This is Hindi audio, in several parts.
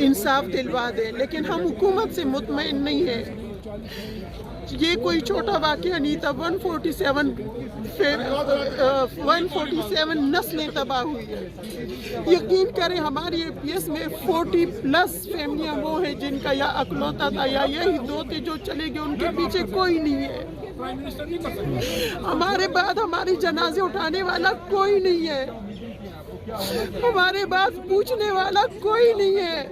इंसाफ दिलवा दे, लेकिन हम हुकूमत से मुतमईन नहीं है। ये कोई छोटा वाक़या नहीं था। 147 नस्लें तबाह हुई है। यकीन करें हमारी APS में 40+ फैमिलियाँ वो हैं जिनका या अकलौता था या यही दो थे जो चले गए, उनके पीछे कोई नहीं है। हमारे बाद हमारी जनाजे उठाने वाला कोई नहीं है, हमारे बाद पूछने वाला कोई नहीं है।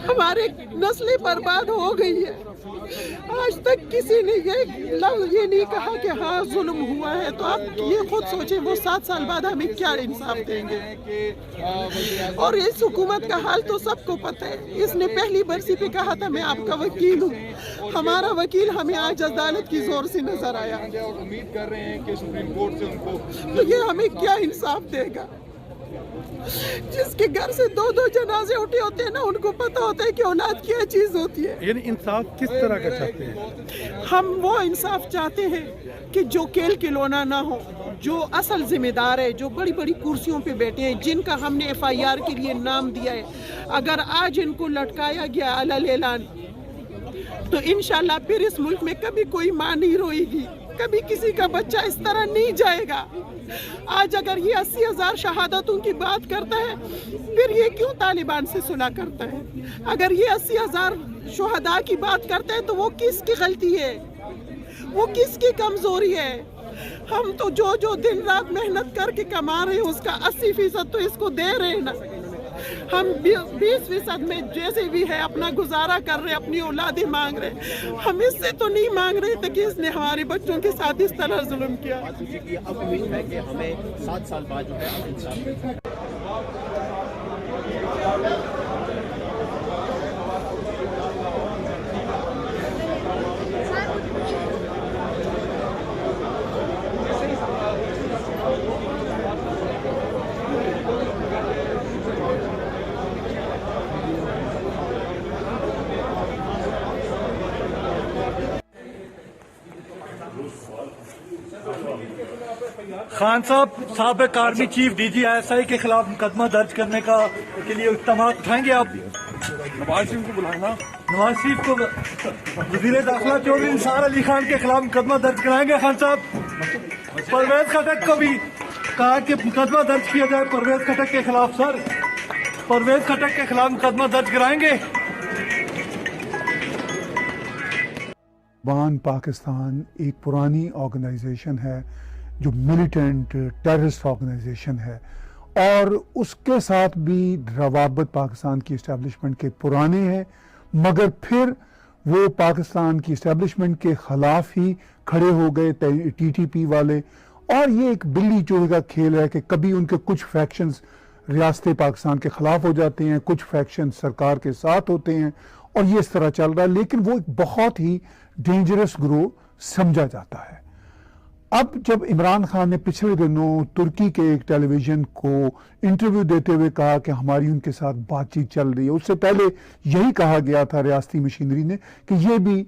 हमारे नस्लें बर्बाद हो गई है। आज तक किसी ने ये नहीं कहा कि हाँ जुल्म हुआ है। तो आप ये खुद सोचें, वो 7 साल बाद हमें क्या इंसाफ देंगे। और इस हुकूमत का हाल तो सबको पता है। इसने पहली बरसी पे कहा था मैं आपका वकील हूँ। हमारा वकील हमें आज अदालत की जोर से नजर आया। उम्मीद कर रहे हैं कि सुप्रीम कोर्ट से उनको तो ये हमें क्या इंसाफ देगा। जिसके घर से 2-2 जनाजे उठे होते हैं ना, उनको पता होता है कि औलाद क्या चीज होती है। यानी इंसाफ किस तरह का चाहते हैं? हम वो इंसाफ चाहते हैं कि जो खेल खिलौना ना हो, जो असल जिम्मेदार है, जो बड़ी बड़ी कुर्सियों पे बैठे हैं, जिनका हमने FIR के लिए नाम दिया है, अगर आज इनको लटकाया गया अलल ऐलान, तो इंशाल्लाह फिर इस मुल्क में कभी कोई माँ नहीं रोएगी, कभी किसी का बच्चा इस तरह नहीं जाएगा। आज अगर ये 80,000 शहादतों की बात करता है, फिर ये क्यों तालिबान से सुलह करता है? अगर ये 80,000 शुहदा की बात करते हैं तो वो किसकी गलती है, वो किसकी कमजोरी है? हम तो जो दिन रात मेहनत करके कमा रहे हैं उसका 80% तो इसको दे रहे हैं ना। हम 20% में जैसे भी है अपना गुजारा कर रहे हैं, अपनी औलादें मांग रहे हैं। हम इससे तो नहीं मांग रहे थे कि इसने हमारे बच्चों के साथ इस तरह जुल्म किया। अब उम्मीद है कि हमें 7 साल बाद जो है इंसाफ मिलेगा। खान साहब, साबिक आर्मी चीफ DGI के खिलाफ मुकदमा दर्ज करने के लिए इक़दाम उठाएंगे आप? नवाज शरीफ को बुलाना, नवाज शरीफ को, वज़ीर दाखिला चौधरी निसार अली खान के खिलाफ मुकदमा दर्ज कराएंगे खान साहब? परवेज खटक को भी कहा कि मुकदमा दर्ज किया जाए परवेज खटक के खिलाफ। सर, परवेज खटक के खिलाफ मुकदमा दर्ज कराएंगे? पाकिस्तान एक पुरानी ऑर्गेनाइजेशन है जो मिलिटेंट टेररिस्ट ऑर्गेनाइजेशन है, और उसके साथ भी रवाबत पाकिस्तान की इस्टेब्लिशमेंट के पुराने हैं, मगर फिर वो पाकिस्तान की इस्टेब्लिशमेंट के ख़िलाफ़ ही खड़े हो गए TTP वाले। और ये एक बिल्ली चूहे का खेल है कि कभी उनके कुछ फैक्शंस रियासत पाकिस्तान के ख़िलाफ़ हो जाते हैं, कुछ फैक्शन सरकार के साथ होते हैं, और ये इस तरह चल रहा है। लेकिन वो एक बहुत ही डेंजरस ग्रोह समझा जाता है। अब जब इमरान खान ने पिछले दिनों तुर्की के एक टेलीविज़न को इंटरव्यू देते हुए कहा कि हमारी उनके साथ बातचीत चल रही है, उससे पहले यही कहा गया था रियासती मशीनरी ने कि ये भी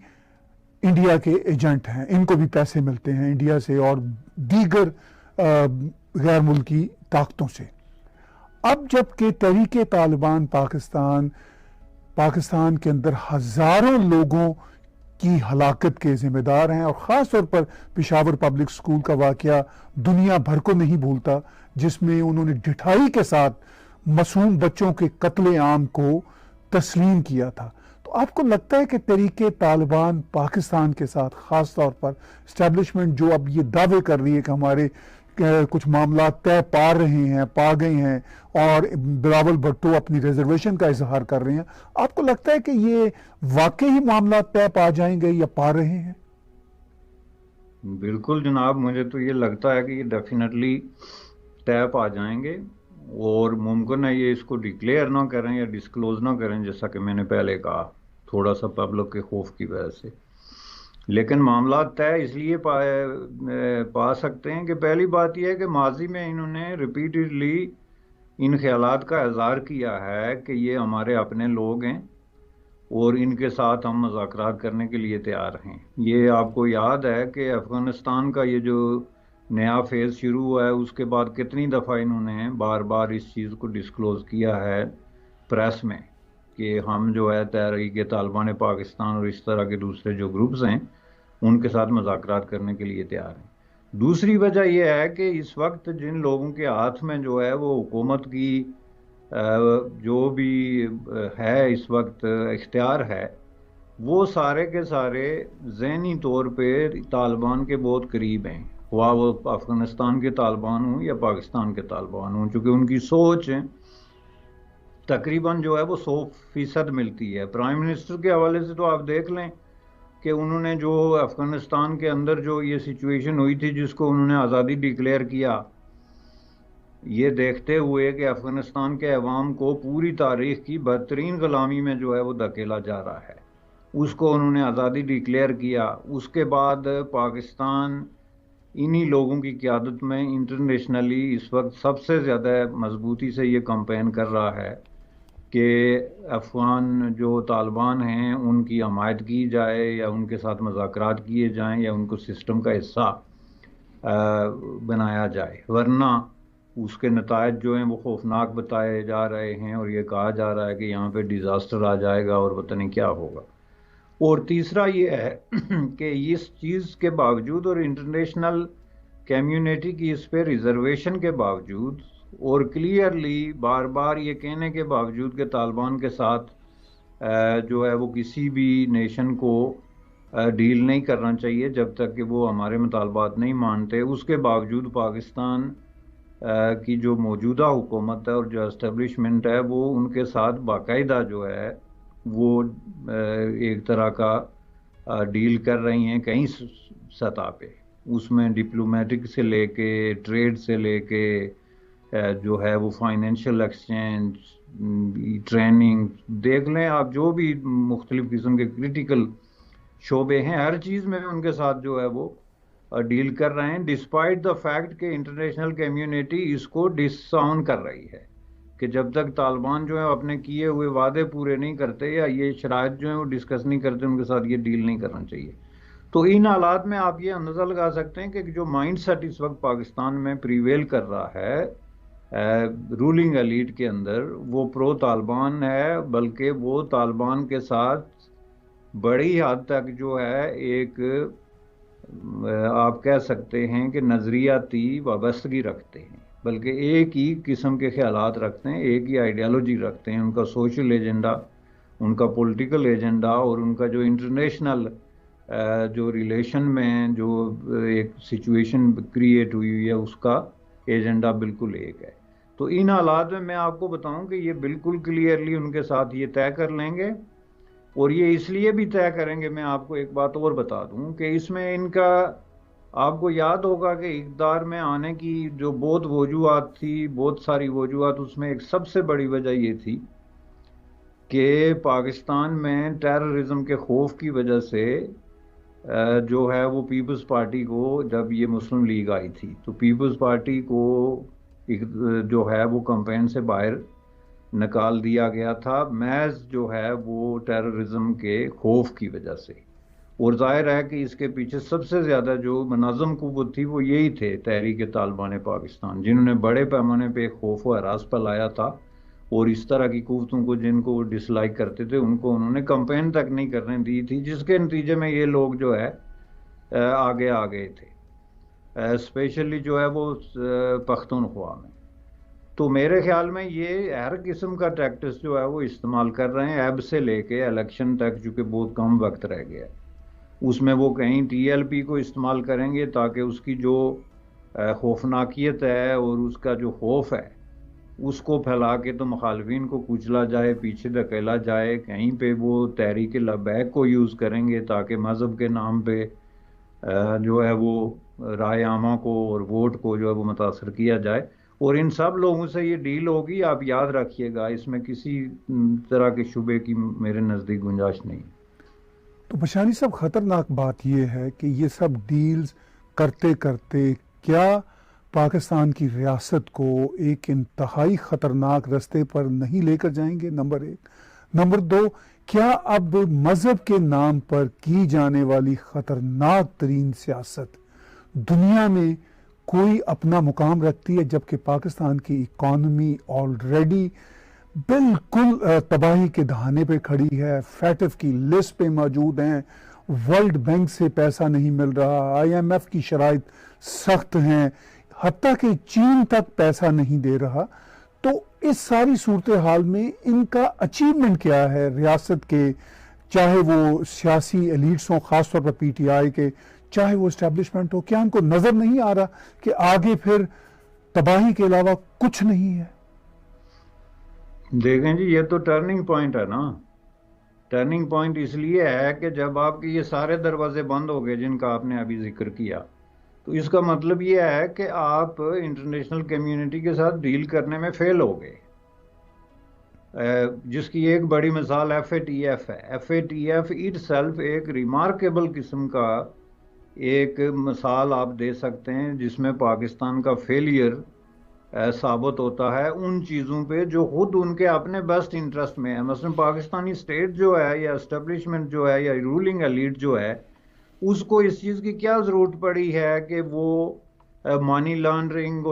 इंडिया के एजेंट हैं, इनको भी पैसे मिलते हैं इंडिया से और दीगर गैर मुल्की ताकतों से। अब जबकि तहरीके तालिबान पाकिस्तान के अंदर हज़ारों लोगों की हलाकत के जिम्मेदार हैं, और ख़ास तौर पर पेशावर पब्लिक स्कूल का वाक़या दुनिया भर को नहीं भूलता, जिसमें उन्होंने ढिठाई के साथ मासूम बच्चों के कत्ले आम को तस्लीम किया था। तो आपको लगता है कि तहरीके तालिबान पाकिस्तान के साथ, ख़ास तौर पर इस्टेब्लिशमेंट जो अब ये दावे कर रही है कि हमारे कुछ मामला तय पा गए हैं, और बिलावल भुट्टो अपनी रिजर्वेशन का इजहार कर रहे हैं, आपको लगता है कि ये वाकई ही मामला तय पा जाएंगे या पा रहे हैं? बिल्कुल जनाब, मुझे तो ये लगता है कि ये डेफिनेटली तय पा जाएंगे, और मुमकिन है ये इसको डिक्लेयर ना करें या डिस्क्लोज ना करें, जैसा कि मैंने पहले कहा, थोड़ा सा पब्लिक के खौफ की वजह से। लेकिन मामला तय इसलिए पा सकते हैं कि पहली बात यह है कि माजी में इन्होंने रिपीटेडली इन ख्यालात का इज़हार किया है कि ये हमारे अपने लोग हैं और इनके साथ हम मुज़ाकरात करने के लिए तैयार हैं। ये आपको याद है कि अफ़गानिस्तान का ये जो नया फेज़ शुरू हुआ है, उसके बाद कितनी दफ़ा इन्होंने बार बार इस चीज़ को डिस्क्लोज़ किया है प्रेस में कि हम जो है तहरीक तालिबान पाकिस्तान और इस तरह के दूसरे जो ग्रुप्स हैं उनके साथ मुज़ाकरात करने के लिए तैयार हैं। दूसरी वजह यह है कि इस वक्त जिन लोगों के हाथ में जो है वो हुकूमत की जो भी है इस वक्त इख्तियार है, वो सारे के सारे ज़हनी तौर पे तालिबान के बहुत करीब हैं, हुआ वो अफ़गानिस्तान के तालिबान हों या पाकिस्तान के तालिबान हों, चूँकि उनकी सोच तकरीबन जो है वो 100% मिलती है। प्राइम मिनिस्टर के हवाले से तो आप देख लें कि उन्होंने जो अफ़गानिस्तान के अंदर जो ये सिचुएशन हुई थी जिसको उन्होंने आज़ादी डिक्लेयर किया, ये देखते हुए कि अफ़गानिस्तान के अवाम को पूरी तारीख़ की बदतरीन ग़ुलामी में जो है वो धकेला जा रहा है, उसको उन्होंने आज़ादी डिक्लेयर किया। उसके बाद पाकिस्तान इन्हीं लोगों की क़यादत में इंटरनेशनली इस वक्त सबसे ज़्यादा मजबूती से ये कैंपेन कर रहा है कि अफ़गान जो तालिबान हैं उनकी हमायत की जाए या उनके साथ मुज़ाकरात किए जाएं या उनको सिस्टम का हिस्सा बनाया जाए, वरना उसके नतायज जो हैं वो खौफनाक बताए जा रहे हैं और ये कहा जा रहा है कि यहाँ पे डिज़ास्टर आ जाएगा और पता नहीं क्या होगा। और तीसरा ये है कि इस चीज़ के बावजूद और इंटरनेशनल कम्युनिटी की इस पे रिजर्वेशन के बावजूद और क्लियरली बार बार ये कहने के बावजूद कि तालिबान के साथ जो है वो किसी भी नेशन को डील नहीं करना चाहिए जब तक कि वो हमारे मुतालबात नहीं मानते, उसके बावजूद पाकिस्तान की जो मौजूदा हुकूमत है और जो एस्टेब्लिशमेंट है वो उनके साथ बाकायदा जो है वो एक तरह का डील कर रही हैं कई सतह पे, उसमें डिप्लोमेटिक से लेके ट्रेड से लेके जो है वो फाइनेंशियल एक्सचेंज, ट्रेनिंग, देख लें आप जो भी मुख्तलिफ किस्म के क्रिटिकल शोबे हैं, हर चीज़ में उनके साथ जो है वो डील कर रहे हैं, डिस्पाइट द फैक्ट कि इंटरनेशनल कम्युनिटी इसको डिसऑन कर रही है कि जब तक तालिबान जो है अपने किए हुए वादे पूरे नहीं करते या ये शराइत जो है वो डिस्कस नहीं करते, उनके साथ ये डील नहीं करना चाहिए। तो इन हालात में आप ये अंदाज़ा लगा सकते हैं कि जो माइंड सेट इस वक्त पाकिस्तान में प्रीवेल कर रहा है रूलिंग एलीट के अंदर, वो प्रो तालिबान है, बल्कि वो तालिबान के साथ बड़ी हद तक जो है एक आप कह सकते हैं कि नज़रियाती वाबस्तगी रखते हैं, बल्कि एक ही किस्म के ख्यालात रखते हैं, एक ही आइडियालॉजी रखते हैं। उनका सोशल एजेंडा, उनका पॉलिटिकल एजेंडा और उनका जो इंटरनेशनल जो रिलेशन में जो एक सिचुएशन क्रिएट हुई है उसका एजेंडा बिल्कुल एक है। तो इन हालात में मैं आपको बताऊं कि ये बिल्कुल क्लियरली उनके साथ ये तय कर लेंगे, और ये इसलिए भी तय करेंगे, मैं आपको एक बात और बता दूं कि इसमें इनका, आपको याद होगा कि इक़्तिदार में आने की जो बहुत वजूहात थी, बहुत सारी वजूहात, उसमें एक सबसे बड़ी वजह ये थी कि पाकिस्तान में टेररिज्म के खौफ की वजह से जो है वो पीपल्स पार्टी को, जब ये मुस्लिम लीग आई थी तो पीपल्स पार्टी को जो है वो कैंपेन से बाहर निकाल दिया गया था, महज जो है वो टेररिज्म के खौफ की वजह से। और जाहिर है कि इसके पीछे सबसे ज़्यादा जो मुनज़्ज़म क़ुव्वत थी वो यही थे तहरीक तालिबान पाकिस्तान, जिन्होंने बड़े पैमाने पे खौफ व हरास फैलाया था, और इस तरह की क़ुव्वतों को जिनको वो डिसलाइक करते थे उनको उन्होंने कैंपेन तक नहीं करने दी थी, जिसके नतीजे में ये लोग जो है आगे आ गए थे, स्पेशली जो है वो पख्तूनख्वा में। तो मेरे ख्याल में ये हर किस्म का टैक्टिक्स जो है वो इस्तेमाल कर रहे हैं, अब से लेके इलेक्शन तक, चूँकि बहुत कम वक्त रह गया है, उसमें वो कहीं TLP को इस्तेमाल करेंगे ताकि उसकी जो खौफनाकियत है और उसका जो खौफ है उसको फैला के तो मुखालफिन को कुचला जाए, पीछे धकेला जाए। कहीं पे वो तहरीक लबैक को यूज़ करेंगे ताकि मज़हब के नाम पे जो है वो राय आमा को और वोट को जो है वो मुतासर किया जाए, और इन सब लोगों से ये डील होगी, आप याद रखिएगा, इसमें किसी तरह के शुबे की मेरे नज़दीक गुंजाइश नहीं। तो बशानी साहब, ख़तरनाक बात यह है कि ये सब डील्स करते करते क्या पाकिस्तान की रियासत को एक इंतहाई ख़तरनाक रास्ते पर नहीं लेकर जाएंगे? नंबर एक। नंबर दो, क्या अब मज़हब के नाम पर की जाने वाली ख़तरनाक तरीन सियासत दुनिया में कोई अपना मुकाम रखती है, जबकि पाकिस्तान की इकॉनमी ऑलरेडी बिल्कुल तबाही के दहाने पे खड़ी है, फैटिफ की लिस्ट पे मौजूद हैं, वर्ल्ड बैंक से पैसा नहीं मिल रहा, IMF की शराइत सख्त हैं, हत्ता कि चीन तक पैसा नहीं दे रहा। तो इस सारी सूरत हाल में इनका अचीवमेंट क्या है रियासत के, चाहे वो सियासी एलिट्स हों, खासतौर पर PTI के, चाहे वो इस्टेब्लिशमेंट हो, क्या उनको नजर नहीं आ रहा कि आगे फिर तबाही के अलावा कुछ नहीं है? देखें जी, ये तो टर्निंग पॉइंट है ना। टर्निंग पॉइंट इसलिए है कि जब आपके ये सारे दरवाजे बंद हो गए जिनका आपने अभी जिक्र किया, तो इसका मतलब ये है कि आप इंटरनेशनल कम्युनिटी के साथ डील करने में फेल हो गए। जिसकी एक बड़ी मिसाल FATF है। FATF इटसेल्फ एक रिमार्केबल किस्म का एक मिसाल आप दे सकते हैं जिसमें पाकिस्तान का फेलियर साबित होता है उन चीज़ों पे जो खुद उनके अपने बेस्ट इंटरेस्ट में है। मसलन पाकिस्तानी स्टेट जो है या एस्टेब्लिशमेंट जो है या रूलिंग एलीट जो है, उसको इस चीज़ की क्या ज़रूरत पड़ी है कि वो मनी लॉन्ड्रिंग